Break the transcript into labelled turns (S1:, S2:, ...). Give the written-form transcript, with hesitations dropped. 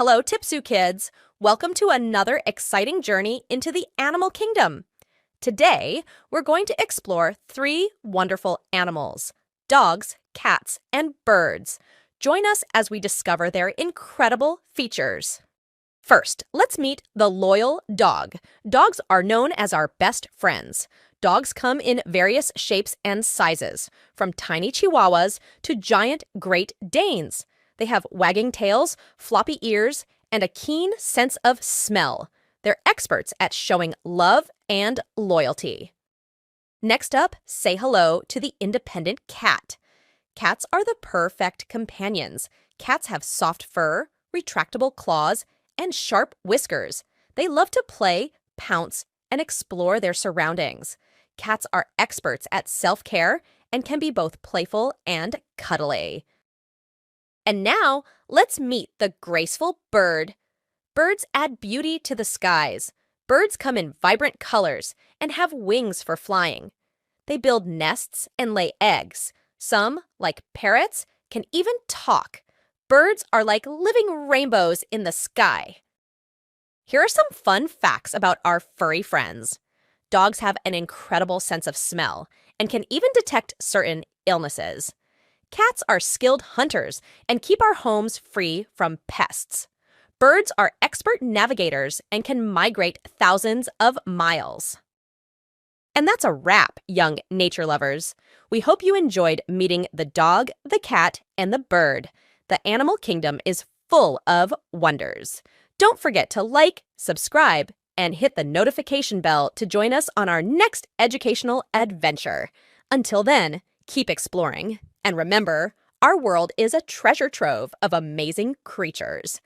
S1: Hello, Tipsu kids! Welcome to another exciting journey into the animal kingdom. Today, we're going to explore 3 wonderful animals: dogs, cats, and birds. Join us as we discover their incredible features. First, let's meet the loyal dog. Dogs are known as our best friends. Dogs come in various shapes and sizes, from tiny chihuahuas to giant Great Danes. They have wagging tails, floppy ears, and a keen sense of smell. They're experts at showing love and loyalty. Next up, say hello to the independent cat. Cats are the purr-fect companions. Cats have soft fur, retractable claws, and sharp whiskers. They love to play, pounce, and explore their surroundings. Cats are experts at self-care and can be both playful and cuddly. And now, let's meet the graceful bird. Birds add beauty to the skies. Birds come in vibrant colors and have wings for flying. They build nests and lay eggs. Some, like parrots, can even talk. Birds are like living rainbows in the sky. Here are some fun facts about our furry friends. Dogs have an incredible sense of smell and can even detect certain illnesses. Cats are skilled hunters and keep our homes free from pests. Birds are expert navigators and can migrate thousands of miles. And that's a wrap, young nature lovers. We hope you enjoyed meeting the dog, the cat, and the bird. The animal kingdom is full of wonders. Don't forget to like, subscribe, and hit the notification bell to join us on our next educational adventure. Until then, keep exploring. And remember, our world is a treasure trove of amazing creatures.